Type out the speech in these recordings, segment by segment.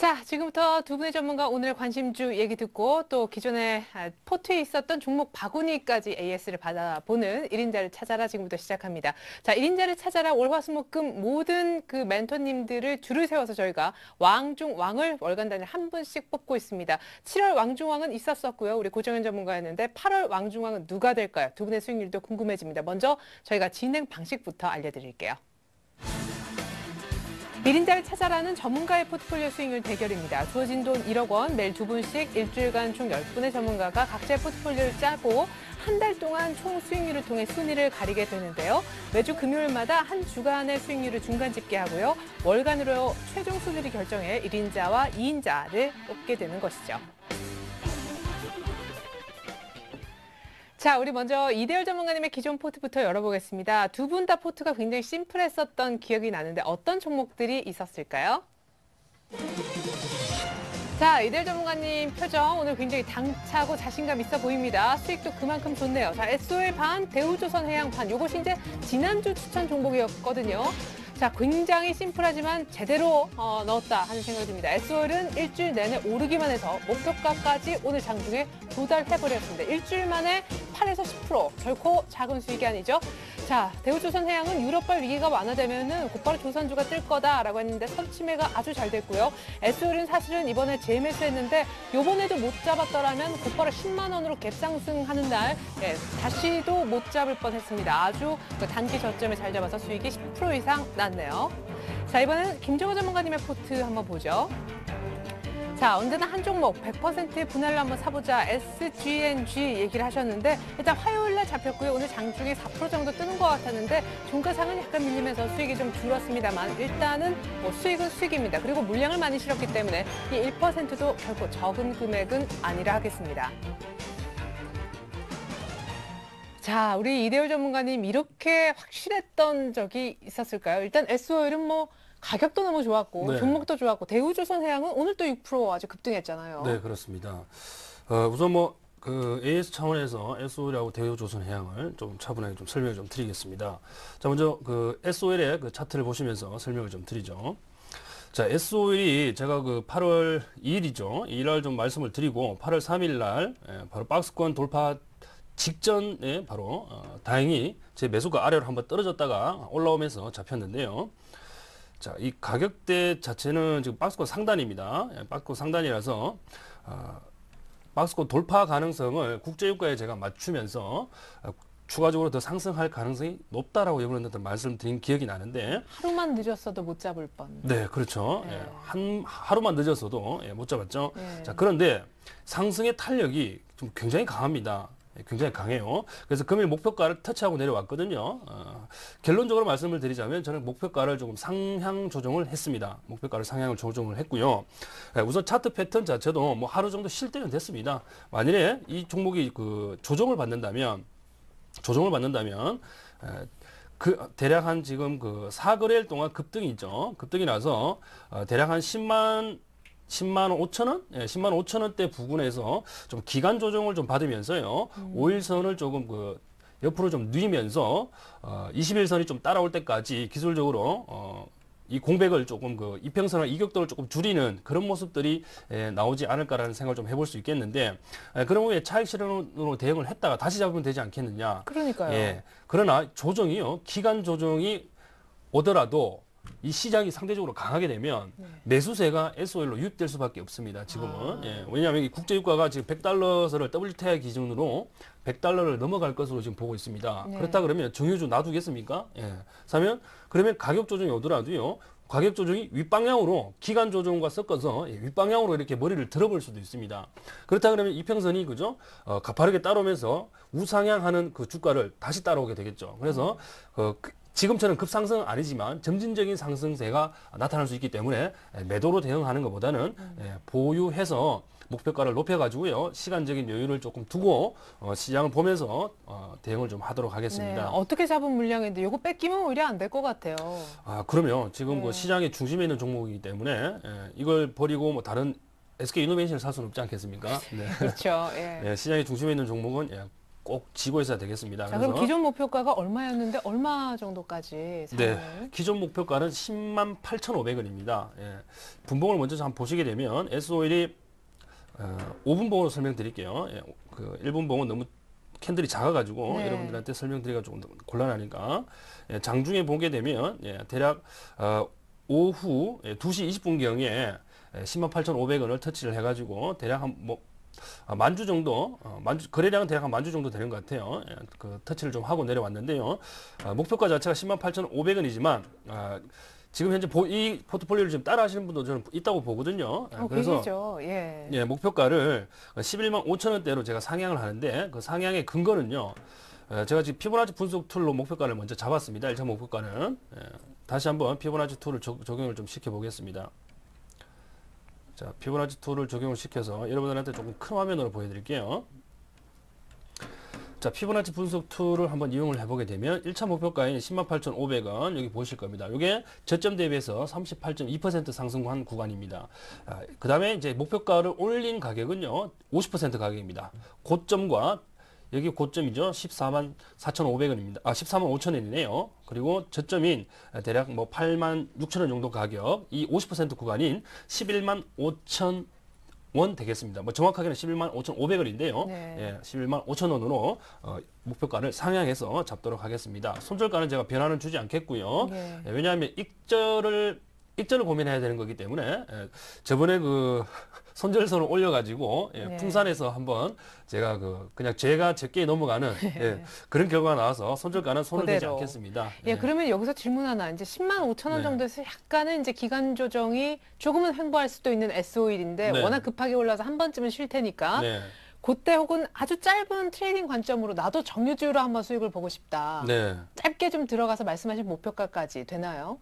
자, 지금부터 두 분의 전문가 오늘 관심주 얘기 듣고 또 기존에 포트에 있었던 종목 바구니까지 AS를 받아보는 1인자를 찾아라 지금부터 시작합니다. 자, 1인자를 찾아라 월화수목금 모든 그 멘토님들을 줄을 세워서 저희가 왕중왕을 월간 단위로 한 분씩 뽑고 있습니다. 7월 왕중왕은 있었었고요. 우리 고정현 전문가였는데 8월 왕중왕은 누가 될까요? 두 분의 수익률도 궁금해집니다. 먼저 저희가 진행 방식부터 알려드릴게요. 1인자를 찾아라는 전문가의 포트폴리오 수익률 대결입니다. 주어진 돈 1억 원, 매일 두 분씩 일주일간 총 10분의 전문가가 각자의 포트폴리오를 짜고 한 달 동안 총 수익률을 통해 순위를 가리게 되는데요. 매주 금요일마다 한 주간의 수익률을 중간 집계하고요. 월간으로 최종 순위를 결정해 1인자와 2인자를 뽑게 되는 것이죠. 자, 우리 먼저 이대열 전문가님의 기존 포트부터 열어보겠습니다. 두 분 다 포트가 굉장히 심플했었던 기억이 나는데 어떤 종목들이 있었을까요? 자, 이대열 전문가님 표정 오늘 굉장히 당차고 자신감 있어 보입니다. 수익도 그만큼 좋네요. 자, SOL 반, 대우조선해양 반. 이것이 이제 지난주 추천 종목이었거든요. 자, 굉장히 심플하지만 제대로 넣었다 하는 생각이 듭니다. SOL은 일주일 내내 오르기만 해서 목표가까지 오늘 장중에 도달해버렸습니다. 일주일 만에 8에서 10% 결코 작은 수익이 아니죠. 자, 대우조선해양은 유럽발 위기가 완화되면은 곧바로 조선주가 뜰 거다라고 했는데 선침해가 아주 잘 됐고요. SOL은 사실은 이번에 재매수했는데 요번에도 못 잡았더라면 곧바로 10만 원으로 갭상승하는 날 다시도 못 잡을 뻔했습니다. 아주 단기 저점에 잘 잡아서 수익이 10% 이상 났네요. 자, 이번엔 김정호 전문가님의 포트 한번 보죠. 자, 언제나 한 종목 100%의 분할로 한번 사보자 SGNG 얘기를 하셨는데 일단 화요일 날 잡혔고요. 오늘 장중에 4% 정도 뜨는 것 같았는데 종가상은 약간 밀리면서 수익이 좀 줄었습니다만 일단은 수익은 수익입니다. 그리고 물량을 많이 실었기 때문에 이 1%도 결코 적은 금액은 아니라 하겠습니다. 자, 우리 이대열 전문가님 이렇게 확실했던 적이 있었을까요? 일단 SOL은 가격도 너무 좋았고 네. 종목도 좋았고 대우조선해양은 오늘 또 6% 아주 급등했잖아요. 네, 그렇습니다. 우선 그 AS 차원에서 SOL하고 대우조선해양을 좀 차분하게 좀 설명을 좀 드리겠습니다. 자, 먼저 그 SOL의 그 차트를 보시면서 설명을 좀 드리죠. 자, SOL이 제가 그 8월 2일이죠. 2일 좀 말씀을 드리고 8월 3일 날 바로 박스권 돌파 직전에 바로 다행히 제 매수가 아래로 한번 떨어졌다가 올라오면서 잡혔는데요. 자, 이 가격대 자체는 지금 박스권 상단입니다. 박스권 상단이라서 박스권 돌파 가능성을 국제유가에 제가 맞추면서 추가적으로 더 상승할 가능성이 높다라고 이번에 말씀드린 기억이 나는데 하루만 늦었어도 못 잡을 뻔. 네, 그렇죠. 네. 하루만 늦었어도 못 잡았죠. 네. 자, 그런데 상승의 탄력이 좀 굉장히 강합니다. 굉장히 강해요. 그래서 금일 목표가를 터치하고 내려왔거든요. 결론적으로 말씀을 드리자면 저는 목표가를 조금 상향 조정을 했습니다. 목표가를 상향을 조정을 했고요. 우선 차트 패턴 자체도 하루 정도 쉴 때는 됐습니다. 만일에 이 종목이 그 조정을 받는다면 그 대략 한 지금 그 4거래일 동안 급등이죠. 급등이 나서 대략 한 10만 5천 원? 예, 10만 5천 원대 부근에서 좀 기간 조정을 좀 받으면서요. 5일선을 조금 그 옆으로 좀 누이면서 21선이 좀 따라올 때까지 기술적으로 이 공백을 조금 그 이평선과 이격도를 조금 줄이는 그런 모습들이 나오지 않을까라는 생각을 좀 해볼 수 있겠는데 그런 후에 차익 실현으로 대응을 했다가 다시 잡으면 되지 않겠느냐. 그러니까요. 예. 그러나 조정이요. 기간 조정이 오더라도 이 시장이 상대적으로 강하게 되면 매수세가 SOL로 유입될 수밖에 없습니다. 지금은. 예, 왜냐하면 이 국제유가가 지금 100달러선을 WTI 기준으로 100달러를 넘어갈 것으로 지금 보고 있습니다. 네. 그렇다 그러면 정유주 놔두겠습니까? 예. 그러면 가격 조정이 오더라도요. 가격 조정이 윗방향으로 기간 조정과 섞어서 윗방향으로 이렇게 머리를 들어볼 수도 있습니다. 그렇다 그러면 이평선이 그죠? 가파르게 따라오면서 우상향하는 그 주가를 다시 따라오게 되겠죠. 그래서 지금처럼 급상승은 아니지만 점진적인 상승세가 나타날 수 있기 때문에 매도로 대응하는 것보다는 보유해서 목표가를 높여가지고요. 시간적인 여유를 조금 두고 시장을 보면서 대응을 좀 하도록 하겠습니다. 네, 어떻게 잡은 물량인데 이거 뺏기면 오히려 안 될 것 같아요. 그러면 지금 그 시장의 중심에 있는 종목이기 때문에 이걸 버리고 다른 SK이노베이션을 살 수는 없지 않겠습니까? 네. 그렇죠. 예. 시장의 중심에 있는 종목은 꼭 쥐고 있어야 되겠습니다. 자, 그럼 기존 목표가가 얼마였는데 얼마 정도까지 상향을? 네, 기존 목표가는 10만 8,500원입니다. 예. 분봉을 먼저 한번 보시게 되면 S-오일이 5분봉으로 설명드릴게요. 예, 그 1분봉은 너무 캔들이 작아가지고 네. 여러분들한테 설명드리기가 조금 곤란하니까 예, 장중에 보게 되면 예, 대략 오후 2시 20분경에 10만 8,500원을 터치를 해가지고 대략 한 만주 정도, 거래량은 대략 한 만주 정도 되는 것 같아요. 예, 그 터치를 좀 하고 내려왔는데요. 목표가 자체가 10만 8,500원이지만 지금 현재 이 포트폴리오를 지금 따라 하시는 분도 저는 있다고 보거든요. 그래서 계시죠. 예. 예, 목표가를 11만 5천 원대로 제가 상향을 하는데 그 상향의 근거는요. 제가 지금 피보나치 분석 툴로 목표가를 먼저 잡았습니다. 1차 목표가는. 다시 한번 피보나치 툴을 적용을 좀 시켜보겠습니다. 자, 피보나치 툴을 적용을 시켜서 여러분들한테 조금 큰 화면으로 보여드릴게요. 자, 피보나치 분석 툴을 한번 이용을 해보게 되면 1차 목표가인 108,500원 여기 보실 겁니다. 이게 저점 대비해서 38.2% 상승한 구간입니다. 그 다음에 이제 목표가를 올린 가격은요 50% 가격입니다. 고점과 여기 고점이죠. 14만 4,500원입니다. 14만 5천 원이네요. 그리고 저점인 대략 8만 6천 원 정도 가격, 이 50% 구간인 11만 5천 원 되겠습니다. 정확하게는 11만 5,500원인데요. 네. 예, 11만 5천 원으로 목표가를 상향해서 잡도록 하겠습니다. 손절가는 제가 변화는 주지 않겠고요. 네. 왜냐하면 익절을 고민해야 되는 거기 때문에 저번에 그 손절선을 올려가지고 네. 풍산에서 한번 제가 그냥 제가 제게 넘어가는 그런 결과가 나와서 손절가는 손을 대지 그대로. 않겠습니다. 예, 그러면 여기서 질문 하나. 이제 10만 5천 원 네. 정도에서 약간은 이제 기간 조정이 조금은 횡보할 수도 있는 S-오일인데 네. 워낙 급하게 올라서 한 번쯤은 쉴 테니까 네. 그때 혹은 아주 짧은 트레이딩 관점으로 나도 정유주로 한번 수익을 보고 싶다. 네. 짧게 좀 들어가서 말씀하신 목표가까지 되나요?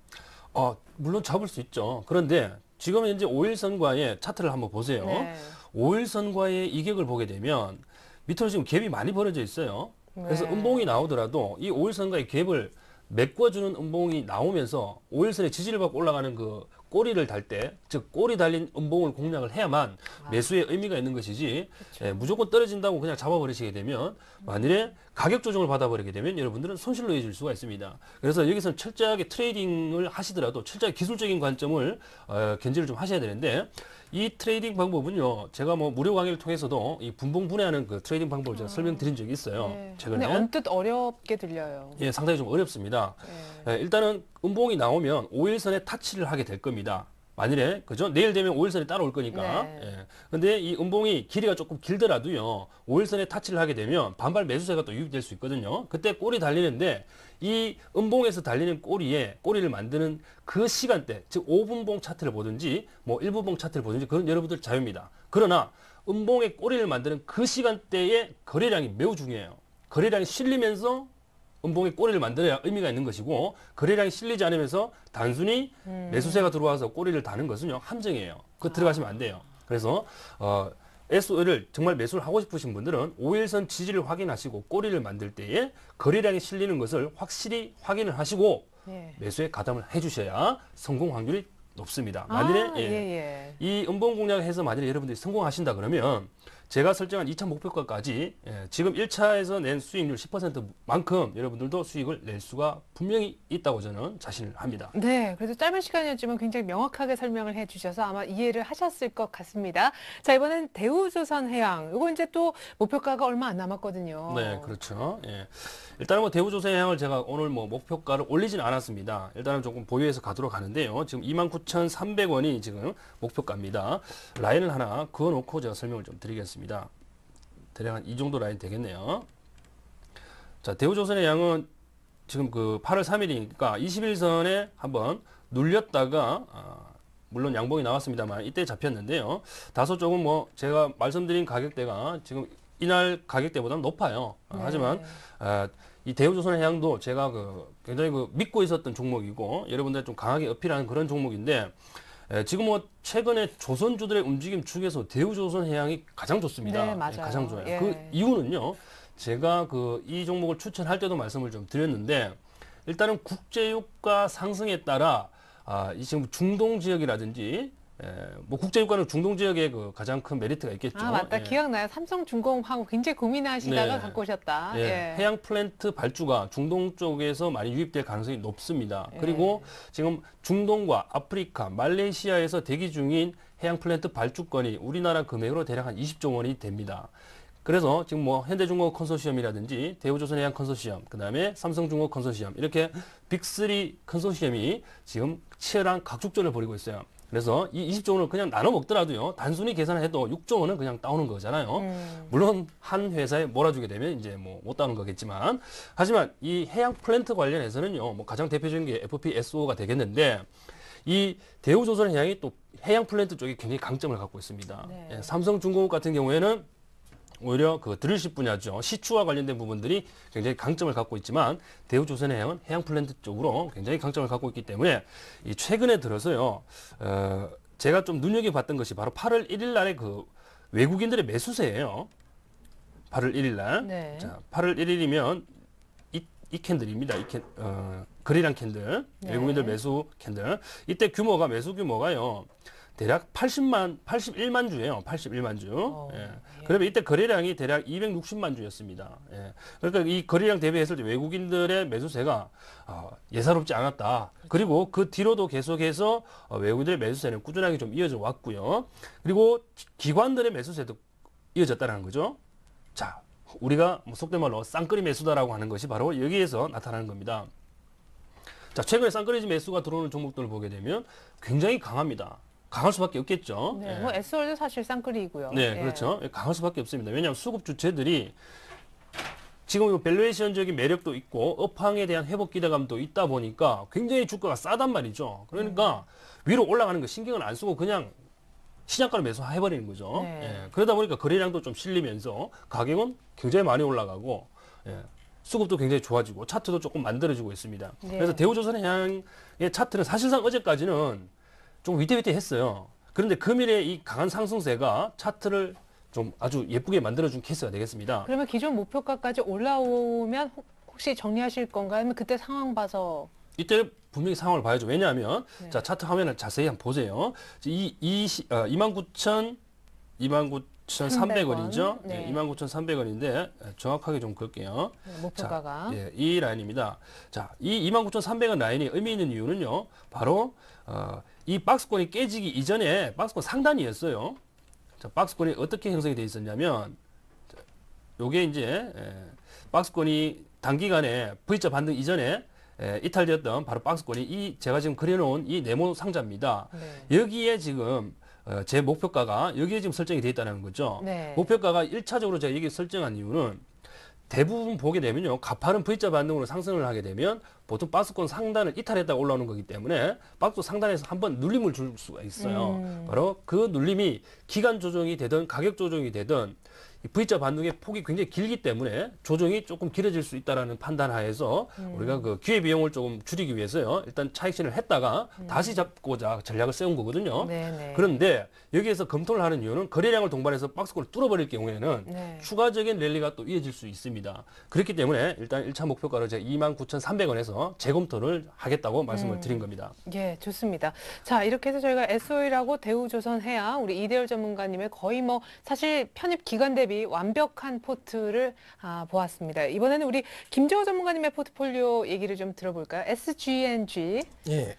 물론 잡을 수 있죠. 그런데 지금 현재 5일선과의 차트를 한번 보세요. 네. 5일선과의 이격을 보게 되면 밑으로 지금 갭이 많이 벌어져 있어요. 그래서 네. 음봉이 나오더라도 이 5일선과의 갭을 메꿔주는 음봉이 나오면서 5일선의 지지를 받고 올라가는 그 꼬리를 달 때, 즉 꼬리 달린 음봉을 공략을 해야만 매수의 의미가 있는 것이지 무조건 떨어진다고 그냥 잡아버리시게 되면 만일에 가격 조정을 받아버리게 되면 여러분들은 손실로 이어질 수가 있습니다. 그래서 여기서는 철저하게 트레이딩을 하시더라도 철저하게 기술적인 관점을 견지를 좀 하셔야 되는데 이 트레이딩 방법은요, 제가 무료 강의를 통해서도 이 분봉 분해하는 그 트레이딩 방법을 제가 설명드린 적이 있어요. 네. 최근에. 근데 언뜻 어렵게 들려요. 예, 상당히 좀 어렵습니다. 네. 일단은 음봉이 나오면 5일선에 타치를 하게 될 겁니다. 만일에, 그죠? 내일 되면 5일선에 따라올 거니까. 네. 예. 근데 이 음봉이 길이가 조금 길더라도요, 5일선에 타치를 하게 되면 반발 매수세가 또 유입될 수 있거든요. 그때 꼬리 달리는데, 이 음봉에서 달리는 꼬리를 만드는 그 시간대, 즉 5분봉 차트를 보든지, 1분봉 차트를 보든지, 그건 여러분들 자유입니다. 그러나, 음봉의 꼬리를 만드는 그 시간대에 거래량이 매우 중요해요. 거래량이 실리면서 음봉의 꼬리를 만들어야 의미가 있는 것이고 거래량이 실리지 않으면서 단순히 매수세가 들어와서 꼬리를 다는 것은요 함정이에요. 그거 들어가시면 안 돼요. 그래서 S-오일을 정말 매수를 하고 싶으신 분들은 5일선 지지를 확인하시고 꼬리를 만들 때에 거래량이 실리는 것을 확실히 확인을 하시고 예. 매수에 가담을 해주셔야 성공 확률이 높습니다. 만일에 이 음봉 공략을 해서 만일에 여러분들이 성공하신다 그러면 제가 설정한 2차 목표가까지 지금 1차에서 낸 수익률 10%만큼 여러분들도 수익을 낼 수가 분명히 있다고 저는 자신을 합니다. 네, 그래도 짧은 시간이었지만 굉장히 명확하게 설명을 해주셔서 아마 이해를 하셨을 것 같습니다. 자, 이번엔 대우조선해양. 이거 이제 또 목표가가 얼마 안 남았거든요. 네, 그렇죠. 예. 일단은 대우조선해양을 제가 오늘 목표가를 올리진 않았습니다. 일단은 조금 보유해서 가도록 하는데요. 지금 29,300원이 지금 목표가입니다. 라인을 하나 그어놓고 제가 설명을 좀 드리겠습니다. 대략 한 이 정도 라인 되겠네요. 자, 대우조선해양은 지금 8월 3일이니까 21선에 한번 눌렸다가 물론 양봉이 나왔습니다만 이때 잡혔는데요. 다소 조금 제가 말씀드린 가격대가 지금 이날 가격대보다는 높아요. 네. 하지만 이 대우조선해양도 제가 굉장히 믿고 있었던 종목이고 여러분들 좀 강하게 어필하는 그런 종목인데 지금 최근에 조선주들의 움직임 중에서 대우조선해양이 가장 좋습니다. 네, 맞아요. 가장 좋아요. 예. 그 이유는요. 제가 이 종목을 추천할 때도 말씀을 좀 드렸는데 일단은 국제유가 상승에 따라 이 지금 중동 지역이라든지 뭐 국제유가는 중동 지역에 그 가장 큰 메리트가 있겠죠. 아, 맞다. 예. 기억나요. 삼성중공하고 굉장히 고민하시다가 네. 갖고 오셨다. 예, 예. 해양 플랜트 발주가 중동 쪽에서 많이 유입될 가능성이 높습니다. 예. 그리고 지금 중동과 아프리카, 말레이시아에서 대기 중인 해양 플랜트 발주권이 우리나라 금액으로 대략 한 20조 원이 됩니다. 그래서 지금 뭐 현대중공업 컨소시엄이라든지 대우조선해양 컨소시엄, 그다음에 삼성중공업 컨소시엄 이렇게 빅3 컨소시엄이 지금 치열한 각축전을 벌이고 있어요. 그래서 이 20조 원을 그냥 나눠 먹더라도요, 단순히 계산을 해도 6조 원은 그냥 따오는 거잖아요. 물론 한 회사에 몰아주게 되면 이제 뭐 못 따는 거겠지만, 하지만 이 해양 플랜트 관련해서는요, 뭐 가장 대표적인 게 FPSO가 되겠는데, 이 대우조선해양이 또 해양 플랜트 쪽에 굉장히 강점을 갖고 있습니다. 네. 예, 삼성중공업 같은 경우에는 오히려 그 드릴십 분야죠. 시추와 관련된 부분들이 굉장히 강점을 갖고 있지만 대우조선해양은 해양 플랜트 쪽으로 굉장히 강점을 갖고 있기 때문에 이 최근에 들어서요. 제가 좀 눈여겨봤던 것이 바로 8월 1일 날의 그 외국인들의 매수세예요. 8월 1일 날. 네. 자, 8월 1일이면 이 캔들입니다. 거래량 캔들. 네. 외국인들 매수 캔들. 이때 매수 규모가요. 대략 81만 주예요. 81만 주. 예. 그러면 이때 거래량이 대략 260만 주였습니다. 예. 그러니까 이 거래량 대비했을 때 외국인들의 매수세가 예사롭지 않았다. 그리고 그 뒤로도 계속해서 외국인들의 매수세는 꾸준하게 좀 이어져 왔고요. 그리고 기관들의 매수세도 이어졌다는 거죠. 자, 우리가 뭐 속된 말로 쌍끌이 매수다라고 하는 것이 바로 여기에서 나타나는 겁니다. 자, 최근에 쌍끌이 매수가 들어오는 종목들을 보게 되면 굉장히 강합니다. 강할 수밖에 없겠죠. 네, 예. 뭐 S월도 사실 쌍끌이고요. 네, 예. 그렇죠. 강할 수밖에 없습니다. 왜냐하면 수급 주체들이 지금 밸류에이션적인 매력도 있고 업황에 대한 회복 기대감도 있다 보니까 굉장히 주가가 싸단 말이죠. 그러니까 위로 올라가는 거 신경을 안 쓰고 그냥 시장가로 매수해버리는 거죠. 네. 예. 그러다 보니까 거래량도 좀 실리면서 가격은 굉장히 많이 올라가고 수급도 굉장히 좋아지고 차트도 조금 만들어지고 있습니다. 네. 그래서 대우조선해양의 차트는 사실상 어제까지는 좀 위태위태했어요. 그런데 금일의 이 강한 상승세가 차트를 좀 아주 예쁘게 만들어준 케이스가 되겠습니다. 그러면 기존 목표가까지 올라오면 혹시 정리하실 건가요? 아니면 그때 상황 봐서? 이때 분명히 상황을 봐야죠. 왜냐하면 네. 자 차트 화면을 자세히 한번 보세요. 29,300원이죠. 네. 29,300원인데 정확하게 좀 볼게요. 네, 목표가가. 자, 예, 이 라인입니다. 자, 이 29,300원 라인이 의미 있는 이유는요. 바로 이 박스권이 깨지기 이전에 박스권 상단이었어요. 자, 박스권이 어떻게 형성이 되어 있었냐면 요게 이제 박스권이 단기간에 V자 반등 이전에 이탈되었던 바로 박스권이 제가 지금 그려놓은 이 네모 상자입니다. 네. 여기에 지금 제 목표가가 여기에 지금 설정이 되어 있다는 거죠. 네. 목표가가 1차적으로 제가 여기 설정한 이유는 대부분 보게 되면요. 가파른 V자 반등으로 상승을 하게 되면 보통 박스권 상단을 이탈했다가 올라오는 거기 때문에 박스 상단에서 한번 눌림을 줄 수가 있어요. 바로 그 눌림이 기간 조정이 되든 가격 조정이 되든 이 V자 반등의 폭이 굉장히 길기 때문에 조정이 조금 길어질 수 있다라는 판단 하에서 우리가 그 기회 비용을 조금 줄이기 위해서요. 일단 차익실현을 했다가 다시 잡고자 전략을 세운 거거든요. 네네. 그런데 여기에서 검토를 하는 이유는 거래량을 동반해서 박스권을 뚫어버릴 경우에는 네. 추가적인 랠리가 또 이어질 수 있습니다. 그렇기 때문에 일단 1차 목표가를 제가 29,300원에서 재검토를 하겠다고 말씀을 드린 겁니다. 예, 좋습니다. 자, 이렇게 해서 저희가 SO이라고 대우조선해양 우리 이대열 전문가님의 거의 뭐 사실 편입 기간 대비 완벽한 포트를 보았습니다. 이번에는 우리 김재호 전문가님의 포트폴리오 얘기를 좀 들어볼까요? SGNG. 예.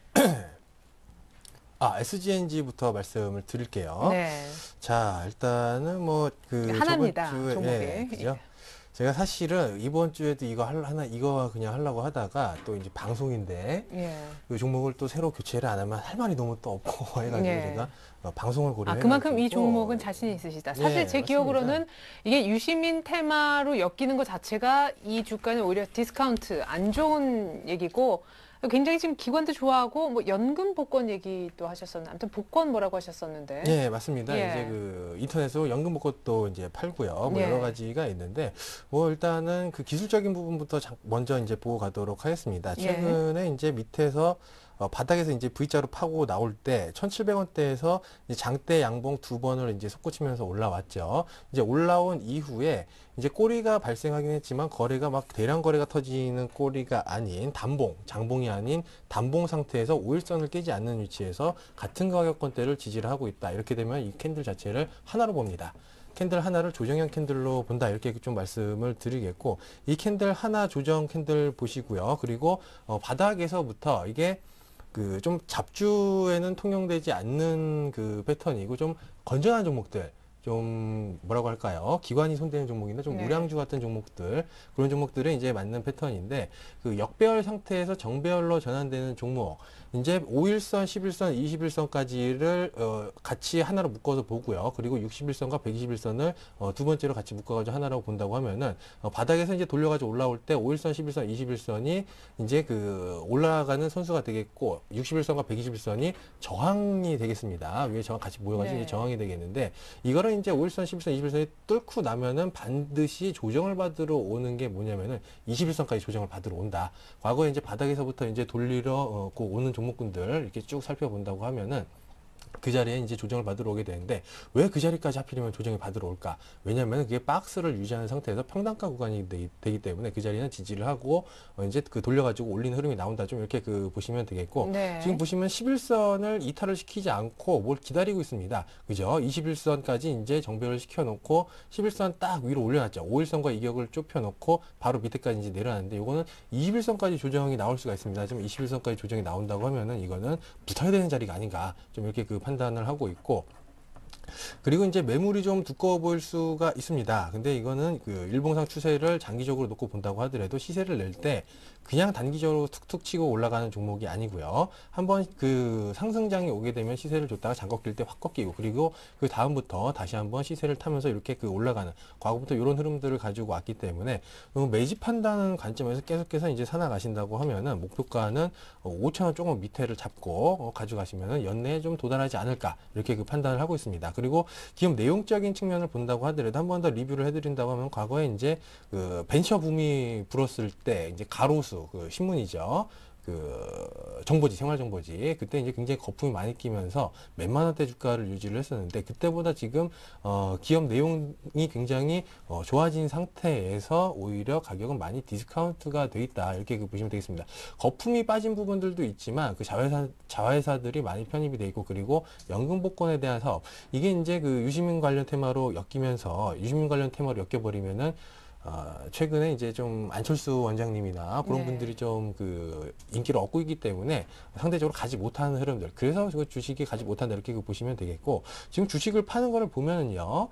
SGNG부터 말씀을 드릴게요. 네. 자, 일단은 뭐 하나입니다, 저번 주에 종목이. 그죠? 제가 사실은 이번 주에도 이거 그냥 하려고 하다가 또 이제 방송인데 예. 이 종목을 또 새로 교체를 안 하면 할 말이 너무 또 없고 해가지고 예. 제가 방송을 고려해. 그만큼 이 종목은 자신이 있으시다. 사실 네, 제 맞습니다. 기억으로는 이게 유시민 테마로 엮이는 것 자체가 이 주가는 오히려 디스카운트 안 좋은 얘기고 굉장히 지금 기관도 좋아하고 뭐 연금 복권 얘기도 하셨었는데 아무튼 복권 뭐라고 하셨었는데. 예, 맞습니다. 예. 이제 그 인터넷으로 연금 복권도 이제 팔고요. 뭐 예. 여러 가지가 있는데 뭐 일단은 그 기술적인 부분부터 먼저 이제 보고 가도록 하겠습니다. 예. 최근에 이제 밑에서 바닥에서 이제 V자로 파고 나올 때 1,700원대에서 장대 양봉 두 번을 이제 솟구치면서 올라왔죠. 이제 올라온 이후에 이제 꼬리가 발생하긴 했지만 거래가 막 대량 거래가 터지는 꼬리가 아닌 단봉, 장봉이 아닌 단봉 상태에서 5일선을 깨지 않는 위치에서 같은 가격권대를 지지를 하고 있다. 이렇게 되면 이 캔들 자체를 하나로 봅니다. 캔들 하나를 조정형 캔들로 본다, 이렇게 좀 말씀을 드리겠고, 이 캔들 하나 조정 캔들 보시고요. 그리고 바닥에서부터 이게 그 좀 잡주에는 통용되지 않는 그 패턴이고 좀 건전한 종목들, 좀 뭐라고 할까요? 기관이 손대는 종목인데 좀 네. 우량주 같은 종목들, 그런 종목들에 이제 맞는 패턴인데, 그 역배열 상태에서 정배열로 전환되는 종목, 이제 5일선, 11선, 21선까지를 같이 하나로 묶어서 보고요. 그리고 61선과 121선을 두 번째로 같이 묶어가지고 하나라고 본다고 하면은 바닥에서 이제 돌려가지고 올라올 때 5일선, 11선, 21선이 이제 그 올라가는 선수가 되겠고, 61선과 121선이 저항이 되겠습니다. 위에 저항 같이 모여가지고 네. 이제 저항이 되겠는데, 이거를 이제 5일선, 11선, 21선이 뚫고 나면은 반드시 조정을 받으러 오는 게 뭐냐면은 21선까지 조정을 받으러 온다. 과거에 이제 바닥에서부터 이제 돌리러 오는 종목군들 이렇게 쭉 살펴본다고 하면은 그 자리에 이제 조정을 받으러 오게 되는데, 왜 그 자리까지 하필이면 조정을 받으러 올까? 왜냐하면 그게 박스를 유지하는 상태에서 평단가 구간이 되기 때문에 그 자리는 지지를 하고 이제 그 돌려가지고 올리는 흐름이 나온다. 좀 이렇게 그 보시면 되겠고, 네. 지금 보시면 11선을 이탈을 시키지 않고 뭘 기다리고 있습니다. 그죠? 21선까지 이제 정배를 시켜놓고 11선 딱 위로 올려놨죠. 5일선과 이격을 좁혀놓고 바로 밑에까지 이제 내려놨는데, 이거는 21선까지 조정이 나올 수가 있습니다. 지금 21선까지 조정이 나온다고 하면은 이거는 붙어야 되는 자리가 아닌가, 좀 이렇게 그 판단을 하고 있고, 그리고 이제 매물이 좀 두꺼워 보일 수가 있습니다. 근데 이거는 그 일봉상 추세를 장기적으로 놓고 본다고 하더라도 시세를 낼 때 그냥 단기적으로 툭툭 치고 올라가는 종목이 아니고요. 한번 그 상승장이 오게 되면 시세를 줬다가 장거 낄 때 확 꺾이고, 그리고 그 다음부터 다시 한번 시세를 타면서 이렇게 그 올라가는, 과거부터 이런 흐름들을 가지고 왔기 때문에 매집한다는 관점에서 계속해서 이제 살아가신다고 하면은 목표가는 5,000원 조금 밑에를 잡고 가져가시면은 연내에 좀 도달하지 않을까, 이렇게 그 판단을 하고 있습니다. 그리고 기업 내용적인 측면을 본다고 하더라도 한 번 더 리뷰를 해드린다고 하면, 과거에 이제 그 벤처 붐이 불었을 때 이제 가로수, 그 신문이죠. 그 정보지, 생활정보지, 그때 이제 굉장히 거품이 많이 끼면서 몇만 원대 주가를 유지를 했었는데, 그때보다 지금 기업 내용이 굉장히 좋아진 상태에서 오히려 가격은 많이 디스카운트가 돼 있다, 이렇게 그 보시면 되겠습니다. 거품이 빠진 부분들도 있지만 그 자회사들이 많이 편입이 돼 있고, 그리고 연금 복권에 대한 사업, 이게 이제 그 유시민 관련 테마로 엮이면서, 유시민 관련 테마로 엮여버리면은 최근에 이제 좀 안철수 원장님이나 그런 네. 분들이 좀 그 인기를 얻고 있기 때문에 상대적으로 가지 못하는 흐름들, 그래서 그 주식이 가지 못한다, 이렇게 보시면 되겠고, 지금 주식을 파는 거를 보면은요,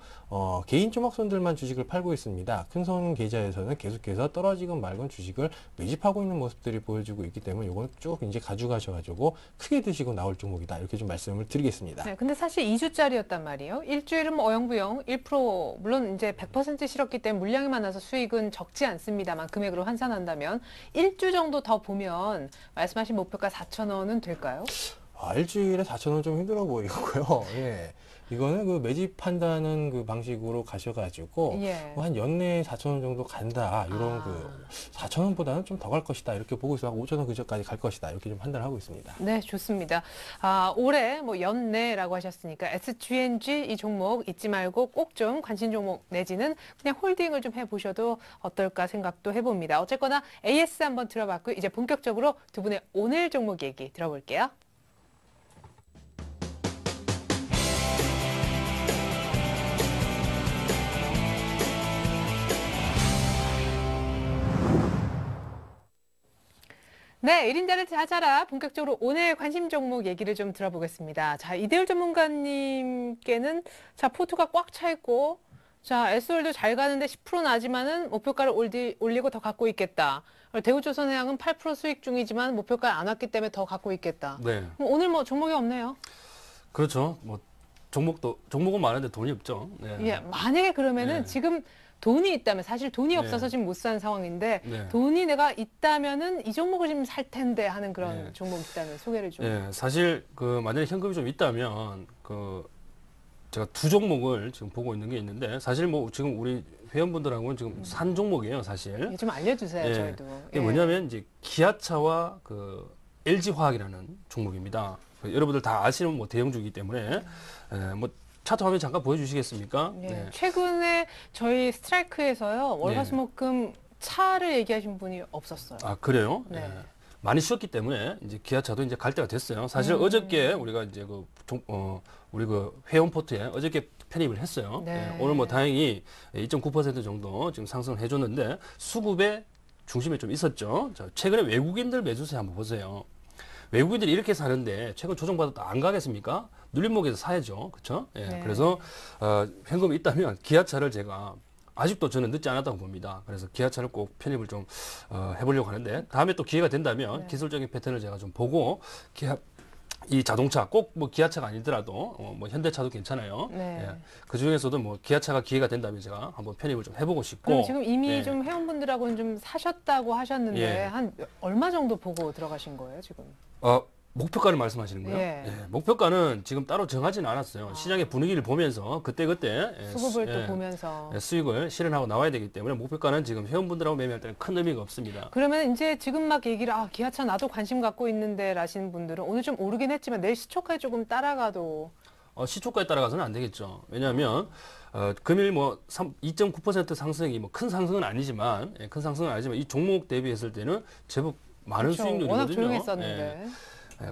개인 조막손들만 주식을 팔고 있습니다. 큰손 계좌에서는 계속해서 떨어지건 말건 주식을 매집하고 있는 모습들이 보여주고 있기 때문에 이건 쭉 이제 가져가셔가지고 크게 드시고 나올 종목이다, 이렇게 좀 말씀을 드리겠습니다. 네, 근데 사실 2주짜리였단 말이에요. 일주일은 뭐 어영부영 1%, 물론 이제 100% 실었기 때문에 물량이 많아서 수익은 적지 않습니다만, 금액으로 환산한다면 1주 정도 더 보면 말씀하신 목표가 4,000원은 될까요? 일주일에 4,000원 좀 힘들어 보이고요. 예. 이거는 그 매집한다는 그 방식으로 가셔가지고 예. 뭐한 연내에 4,000원 정도 간다, 이런 그 4,000원보다는 좀 더 갈 것이다, 이렇게 보고 있어. 5,000원 근처까지 갈 것이다, 이렇게 좀 판단을 하고 있습니다. 네, 좋습니다. 올해 뭐 연내라고 하셨으니까 SGNG 이 종목 잊지 말고 꼭 좀 관심 종목 내지는 그냥 홀딩을 좀 해보셔도 어떨까 생각도 해봅니다. 어쨌거나 AS 한번 들어봤고, 이제 본격적으로 두 분의 오늘 종목 얘기 들어볼게요. 네, 1인자를 찾아라. 본격적으로 오늘 관심 종목 얘기를 좀 들어보겠습니다. 자, 이대율 전문가님께는 자, 포트가 꽉 차 있고, 자, SOL도 잘 가는데 10% 나지만은 목표가를 올리고 더 갖고 있겠다. 대우조선해양은 8% 수익 중이지만 목표가 안 왔기 때문에 더 갖고 있겠다. 네. 오늘 뭐 종목이 없네요. 그렇죠. 뭐 종목은 많은데 돈이 없죠. 네. 예, 만약에 그러면은 네. 지금 돈이 있다면, 사실 돈이 네. 없어서 지금 못 사는 상황인데, 네. 돈이 내가 있다면은 이 종목을 지금 살 텐데 하는 그런 네. 종목 있다면 소개를 좀. 예, 사실 그 만약에 현금이 좀 있다면 그 제가 두 종목을 지금 보고 있는 게 있는데, 사실 뭐 지금 우리 회원분들하고는 지금 산 종목이에요, 사실. 좀 알려주세요, 예. 저희도. 이게 뭐냐면 이제 기아차와 그 LG화학이라는 종목입니다. 여러분들 다 아시는 뭐 대형주이기 때문에 뭐 차트 화면 잠깐 보여주시겠습니까? 네. 최근에 저희 스트라이크에서요 월화수목금 차를 얘기하신 분이 없었어요. 아 그래요? 네. 예. 많이 쉬었기 때문에 이제 기아차도 이제 갈 때가 됐어요. 사실 어저께 우리가 이제 우리 그 회원 포트에 어저께 편입을 했어요. 네. 예. 오늘 뭐 다행히 2.9% 정도 지금 상승을 해줬는데 수급의 중심에 좀 있었죠. 자, 최근에 외국인들 매수세 한번 보세요. 외국인들이 이렇게 사는데 최근 조정받았다 안 가겠습니까? 눌림목에서 사야죠. 그렇죠? 예. 네. 그래서 현금이 있다면 기아차를 제가 아직도 저는 늦지 않았다고 봅니다. 그래서 기아차를 꼭 편입을 좀 해보려고 하는데 다음에 또 기회가 된다면 네. 기술적인 패턴을 제가 좀 보고 이 자동차 꼭 뭐 기아차가 아니더라도 뭐 현대차도 괜찮아요. 네. 예. 그 중에서도 뭐 기아차가 기회가 된다면 제가 한번 편입을 좀 해보고 싶고. 그럼 지금 이미 예. 좀 회원분들하고는 좀 사셨다고 하셨는데 예. 한 얼마 정도 보고 들어가신 거예요 지금? 목표가를 말씀하시는 거예요? 예. 예, 목표가는 지금 따로 정하지는 않았어요. 시장의 분위기를 보면서 그때그때 수급을 또 보면서. 수익을 실현하고 나와야 되기 때문에 목표가는 지금 회원분들하고 매매할 때는 큰 의미가 없습니다. 그러면 이제 지금 막 얘기를 기아차 나도 관심 갖고 있는데 라시는 분들은 오늘 좀 오르긴 했지만 내일 시초가에 조금 따라가도 시초가에 따라가서는 안 되겠죠. 왜냐하면 금일 뭐 2.9% 상승이 뭐 큰 상승은 아니지만 이 종목 대비했을 때는 제법 많은 그렇죠. 수익률이거든요. 워낙 조용했었는데.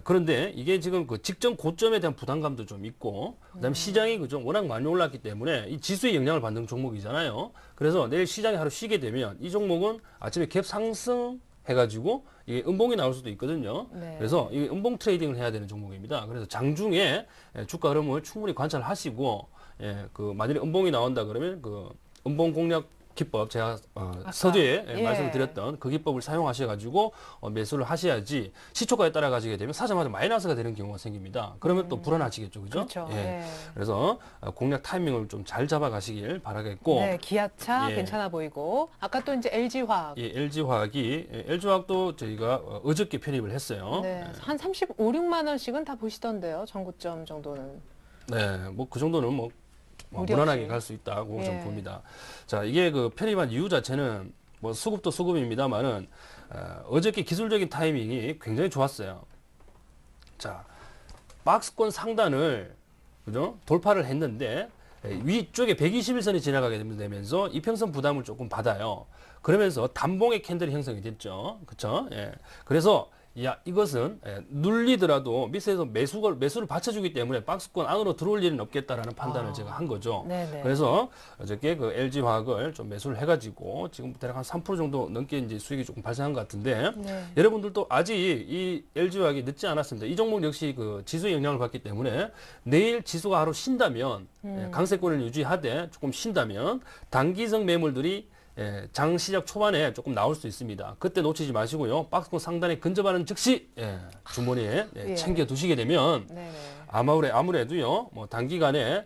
그런데 이게 지금 그 직전 고점에 대한 부담감도 좀 있고, 그다음에 시장이 그죠 워낙 많이 올랐기 때문에 이 지수에 영향을 받는 종목이잖아요. 그래서 내일 시장이 하루 쉬게 되면 이 종목은 아침에 갭 상승 해가지고 이게 음봉이 나올 수도 있거든요. 네. 그래서 이 음봉 트레이딩을 해야 되는 종목입니다. 그래서 장중에 주가 흐름을 충분히 관찰하시고, 그 만일에 음봉이 나온다 그러면 그 음봉 공략 기법 제가 서두에 말씀을 드렸던 그 기법을 사용하셔가지고 매수를 하셔야지 시초가에 따라가시게 되면 사자마자 마이너스가 되는 경우가 생깁니다. 그러면 또 불안하시겠죠, 그죠? 그렇죠. 예. 네. 그래서 공략 타이밍을 좀 잘 잡아가시길 바라겠고. 네, 기아차 예. 괜찮아 보이고 아까 또 이제 LG화학. LG화학도 저희가 어저께 편입을 했어요. 네, 한 35, 6만 원씩은 다 보시던데요. 전고점 정도는. 네, 뭐 그 정도는 뭐 무리 무난하게 없이. 갈 수 있다고 예. 좀 봅니다. 자, 이게 그 편입한 이유 자체는 뭐 수급도 수급입니다만은 어저께 기술적인 타이밍이 굉장히 좋았어요. 자, 박스권 상단을 그죠? 돌파를 했는데 위쪽에 121선이 지나가게 되면서 이평선 부담을 조금 받아요. 그러면서 단봉의 캔들이 형성이 됐죠. 그렇죠? 예. 그래서 이것은 눌리더라도 밑에서 매수를 받쳐주기 때문에 박스권 안으로 들어올 일은 없겠다라는 판단을 제가 한 거죠. 네네. 그래서 어저께 그 LG화학을 좀 매수를 해가지고 지금 대략 한 3% 정도 넘게 이제 수익이 조금 발생한 것 같은데 네. 여러분들도 아직 이 LG화학이 늦지 않았습니다. 이 종목 역시 그 지수의 영향을 받기 때문에 내일 지수가 하루 쉰다면 강세권을 유지하되 조금 쉰다면 단기성 매물들이 장 시작 초반에 조금 나올 수 있습니다. 그때 놓치지 마시고요. 박스권 상단에 근접하는 즉시 주머니에 챙겨 두시게 되면 네네. 아무래도요. 뭐 단기간에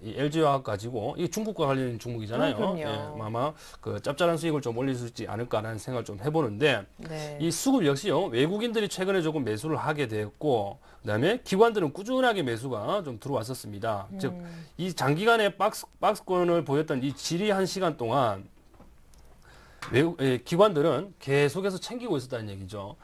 이 LG화학 가지고 이게 중국과 관련된 종목이잖아요. 그럼요. 아마 그 짭짤한 수익을 좀 올릴 수 있지 않을까라는 생각을 좀 해보는데 네. 이 수급 역시요. 외국인들이 최근에 조금 매수를 하게 되었고 그다음에 기관들은 꾸준하게 매수가 좀 들어왔었습니다. 즉 이 장기간에 박스권을 보였던 이 지리한 시간 동안 기관들은 계속해서 챙기고 있었다는 얘기죠.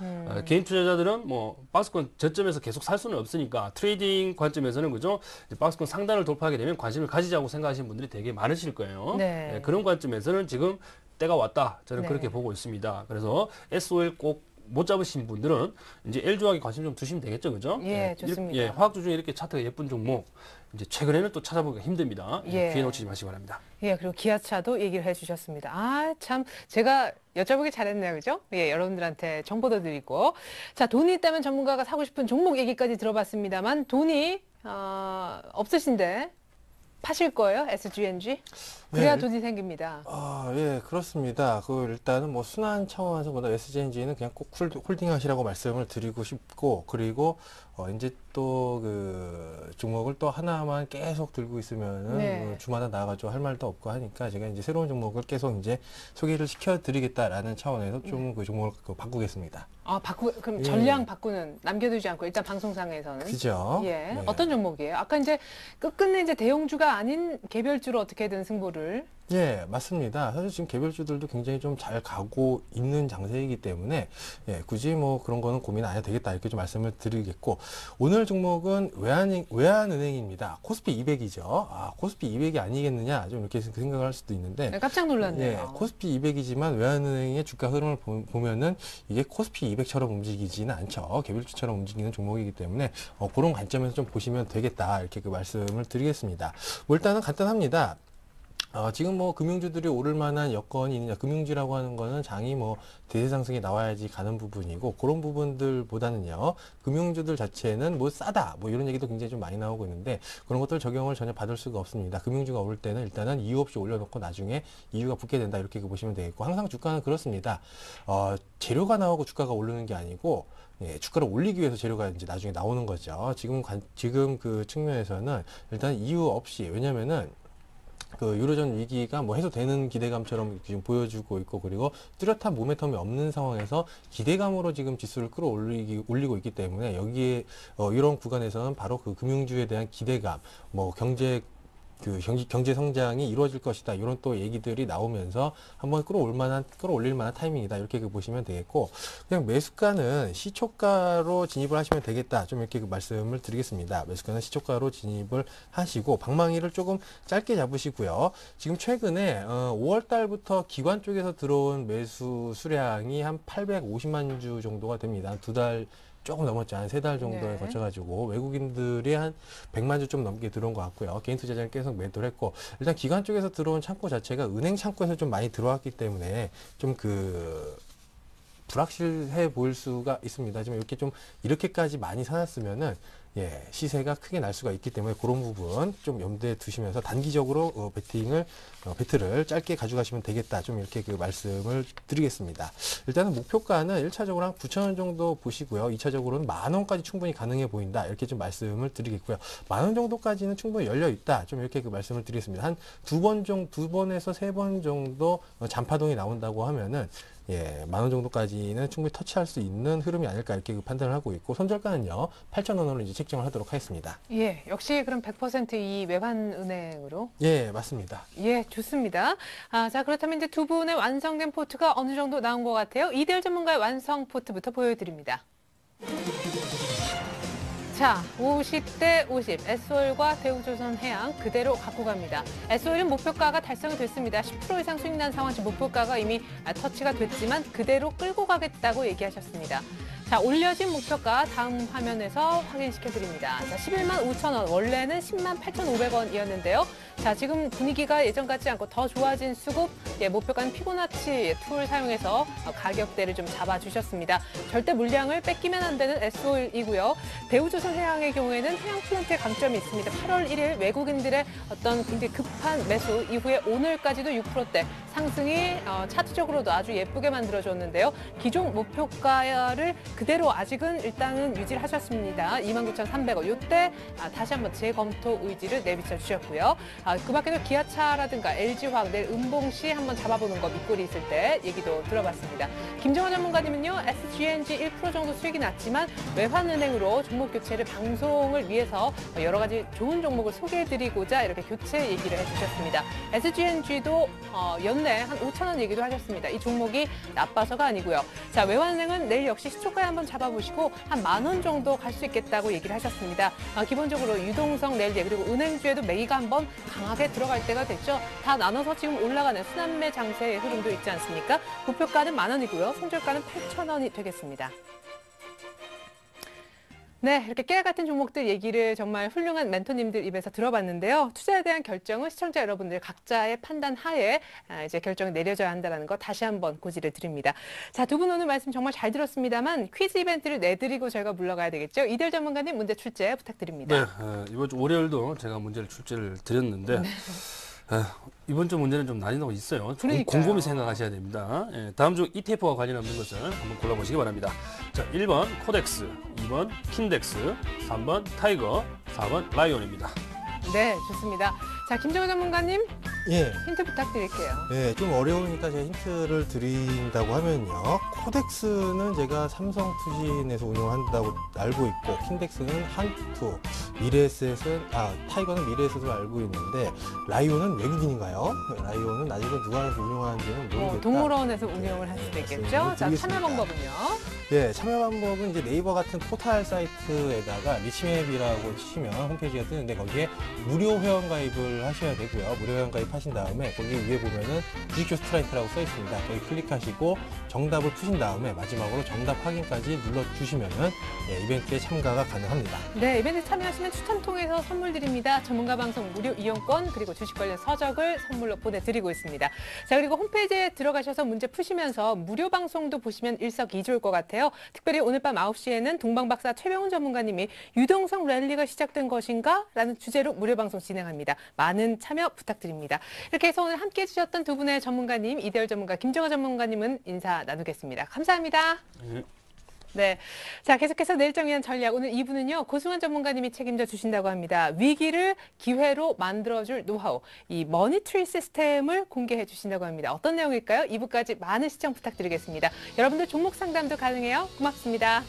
개인 투자자들은 뭐 박스권 저점에서 계속 살 수는 없으니까 트레이딩 관점에서는 그죠. 박스권 상단을 돌파하게 되면 관심을 가지자고 생각하시는 분들이 되게 많으실 거예요. 네. 그런 관점에서는 지금 때가 왔다. 저는 네. 그렇게 보고 있습니다. 그래서 SOL 꼭 못 잡으신 분들은 이제 LG화학에 관심 좀 두시면 되겠죠, 그죠? 예, 좋습니다. 화학주 중에 이렇게 차트가 예쁜 종목 이제 최근에는 또 찾아보기가 힘듭니다. 예. 기회 놓치지 마시기 바랍니다. 예, 그리고 기아차도 얘기를 해주셨습니다. 참 제가 여쭤보기 잘했네요, 그죠? 예, 여러분들한테 정보도 드리고. 자, 돈이 있다면 전문가가 사고 싶은 종목 얘기까지 들어봤습니다만 돈이 없으신데 파실 거예요, SGNG? 그래야 네. 돈이 생깁니다. 예, 그렇습니다. 일단은 뭐 순환 차원에서 보다 SGNG는 그냥 꼭 홀딩 하시라고 말씀을 드리고 싶고, 그리고 이제 또 그 종목을 또 하나만 계속 들고 있으면은 네. 주마다 나가지고 할 말도 없고 하니까 제가 이제 새로운 종목을 계속 이제 소개를 시켜드리겠다라는 차원에서 좀 그 종목을 바꾸겠습니다. 그럼 예. 전량 바꾸는, 남겨두지 않고 일단 방송상에서는. 그죠? 예. 네. 어떤 종목이에요? 아까 이제 끝끝내 이제 대형주가 아닌 개별주로 어떻게든 승부를 에소를. 예, 맞습니다. 사실 지금 개별주들도 굉장히 좀 잘 가고 있는 장세이기 때문에 예, 굳이 뭐 그런 거는 고민 안 해도 되겠다 이렇게 좀 말씀을 드리겠고, 오늘 종목은 외환은행입니다. 코스피 200이죠. 아, 코스피 200이 아니겠느냐 좀 이렇게 생각을 할 수도 있는데 네, 깜짝 놀랐네요. 예, 코스피 200이지만 외환은행의 주가 흐름을 보면은 이게 코스피 200처럼 움직이지는 않죠. 개별주처럼 움직이는 종목이기 때문에 그런 관점에서 좀 보시면 되겠다 이렇게 그 말씀을 드리겠습니다. 뭐 일단은 간단합니다. 지금 뭐 금융주들이 오를 만한 여건이 있느냐, 금융주라고 하는 거는 장이 뭐 대세 상승이 나와야지 가는 부분이고, 그런 부분들보다는요, 금융주들 자체는 뭐 싸다, 뭐 이런 얘기도 굉장히 좀 많이 나오고 있는데, 그런 것들 적용을 전혀 받을 수가 없습니다. 금융주가 오를 때는 일단은 이유 없이 올려놓고 나중에 이유가 붙게 된다, 이렇게 보시면 되겠고, 항상 주가는 그렇습니다. 재료가 나오고 주가가 오르는 게 아니고, 예, 주가를 올리기 위해서 재료가 이제 나중에 나오는 거죠. 지금 그 측면에서는 일단 이유 없이, 왜냐면은 그 유로존 위기가 뭐 해소되는 기대감처럼 지금 보여주고 있고, 그리고 뚜렷한 모멘텀이 없는 상황에서 기대감으로 지금 지수를 올리고 있기 때문에, 여기에 이런 구간에서는 바로 그 금융주에 대한 기대감, 뭐 경제 성장이 이루어질 것이다, 이런 또 얘기들이 나오면서 한번 끌어올릴 만한 타이밍이다, 이렇게 보시면 되겠고, 그냥 매수가는 시초가로 진입을 하시면 되겠다, 좀 이렇게 말씀을 드리겠습니다. 매수가는 시초가로 진입을 하시고, 방망이를 조금 짧게 잡으시고요. 지금 최근에 5월 달부터 기관 쪽에서 들어온 매수 수량이 한 850만 주 정도가 됩니다. 한 2달 조금 넘었죠. 한 3달 정도에 네. 거쳐가지고 외국인들이 한 100만 주 좀 넘게 들어온 것 같고요. 개인 투자자는 계속 매도를 했고, 일단 기관 쪽에서 들어온 창고 자체가 은행 창고에서 좀 많이 들어왔기 때문에 좀 불확실해 보일 수가 있습니다. 지금 이렇게까지 많이 사놨으면은 예, 시세가 크게 날 수가 있기 때문에 그런 부분 좀 염두에 두시면서 단기적으로 배트를 짧게 가져가시면 되겠다, 좀 이렇게 그 말씀을 드리겠습니다. 일단은 목표가는 1차적으로 한 9,000원 정도 보시고요. 2차적으로는 10,000원까지 충분히 가능해 보인다, 이렇게 좀 말씀을 드리겠고요. 10,000원 정도까지는 충분히 열려 있다, 좀 이렇게 그 말씀을 드리겠습니다. 한 두 번에서 3번 정도 잔파동이 나온다고 하면은 예, 10,000원 정도까지는 충분히 터치할 수 있는 흐름이 아닐까, 이렇게 판단을 하고 있고, 손절가는요 8,000원으로 이제 책정을 하도록 하겠습니다. 예, 역시 그럼 100% 이 외환은행으로. 예, 맞습니다. 예, 좋습니다. 자, 그렇다면 이제 두 분의 완성된 포트가 어느 정도 나온 것 같아요. 이대열 전문가의 완성 포트부터 보여드립니다. 자, 50대 50, S오일과 대우조선해양 그대로 갖고 갑니다. S오일은 목표가가 달성이 됐습니다. 10% 이상 수익 난 상황, 목표가가 이미 터치가 됐지만 그대로 끌고 가겠다고 얘기하셨습니다. 자, 올려진 목표가 다음 화면에서 확인시켜드립니다. 자, 11만 5천 원, 원래는 10만 8,500원이었는데요. 자, 지금 분위기가 예전 같지 않고 더 좋아진 수급, 예, 목표가는 피보나치 툴 사용해서 가격대를 좀 잡아주셨습니다. 절대 물량을 뺏기면 안 되는 S오일이고요. 대우조선해양의 경우에는 해양 플랜트의 강점이 있습니다. 8월 1일 외국인들의 어떤 굉장히 급한 매수 이후에 오늘까지도 6%대 상승이 차트적으로도 아주 예쁘게 만들어줬는데요. 기존 목표가를 그대로 아직은 일단은 유지를 하셨습니다. 29,300원. 이때 다시 한번 재검토 의지를 내비쳐 주셨고요. 그 밖에도 기아차라든가 LG화학, 내일 은봉시 한번 잡아보는 거, 밑골이 있을 때 얘기도 들어봤습니다. 김정환 전문가님은요, SGNG 1% 정도 수익이 났지만 외환은행으로 종목 교체를 방송을 위해서 여러 가지 좋은 종목을 소개해드리고자 이렇게 교체 얘기를 해주셨습니다. SGNG도 연내 한 5,000원 얘기도 하셨습니다. 이 종목이 나빠서가 아니고요. 자, 외환은행은 내일 역시 시초가에 한번 잡아보시고 한 10,000원 정도 갈 수 있겠다고 얘기를 하셨습니다. 기본적으로 유동성 내일 그리고 은행주에도 매기가 한번 강하게 들어갈 때가 됐죠. 다 나눠서 지금 올라가는 순환매 장세의 흐름도 있지 않습니까? 목표가는 10,000원이고요. 손절가는 8,000원이 되겠습니다. 네, 이렇게 깨알 같은 종목들 얘기를 정말 훌륭한 멘토님들 입에서 들어봤는데요. 투자에 대한 결정은 시청자 여러분들 각자의 판단 하에 이제 결정이 내려져야 한다는 거 다시 한번 고지를 드립니다. 자, 두 분 오늘 말씀 정말 잘 들었습니다만 퀴즈 이벤트를 내드리고 저희가 물러가야 되겠죠. 이대열 전문가님 문제 출제 부탁드립니다. 네, 이번 주 월요일도 제가 문제를 출제를 드렸는데 이번 주 문제는 좀 난이도가 있어요. 그러니까요. 곰곰이 생각하셔야 됩니다. 예, 다음 중 ETF와 관련 없는 것을 한번 골라보시기 바랍니다. 자, 1번 코덱스, 2번 킨덱스, 3번 타이거, 4번 라이온입니다. 네, 좋습니다. 자, 김정은 전문가님 예. 힌트 부탁드릴게요. 네, 좀 어려우니까 제가 힌트를 드린다고 하면요. 코덱스는 제가 삼성투신에서 운영한다고 알고 있고, 킨덱스는 한투, 타이거는 미래에셋으로 알고 있는데 라이온은 외국인인가요? 라이온은 아직은 누가 운영하는지는 모르겠다. 동물원에서 운영을 할 수도 있겠죠. 자, 참여 드리겠습니다. 방법은요. 네, 참여 방법은 이제 네이버 같은 포털 사이트에다가 리치맵이라고 치시면 홈페이지가 뜨는데 거기에 무료 회원 가입을 하셔야 되고요. 무료 회원 가입하신 다음에 거기 위에 보면은 주식주 스트라이크라고 써 있습니다. 거기 클릭하시고 정답을 푸신 다음에 마지막으로 정답 확인까지 눌러주시면은 이벤트에 참가가 가능합니다. 네, 이벤트 참여하시면 추첨 통해서 선물 드립니다. 전문가 방송 무료 이용권 그리고 주식 관련 서적을 선물로 보내드리고 있습니다. 자, 그리고 홈페이지에 들어가셔서 문제 푸시면서 무료 방송도 보시면 일석이조일 것 같아요. 특별히 오늘 밤 9시에는 동방박사 최병훈 전문가님이 유동성 랠리가 시작된 것인가? 라는 주제로 무료 방송 진행합니다. 많은 참여 부탁드립니다. 이렇게 해서 오늘 함께해 주셨던 두 분의 전문가님, 이대열 전문가, 김정아 전문가님은 인사 나누겠습니다. 감사합니다. 네. 자, 계속해서 내일장 위한 전략. 오늘 2부는요, 고승환 전문가님이 책임져 주신다고 합니다. 위기를 기회로 만들어줄 노하우, 이 머니트리 시스템을 공개해 주신다고 합니다. 어떤 내용일까요? 2부까지 많은 시청 부탁드리겠습니다. 여러분들 종목 상담도 가능해요. 고맙습니다.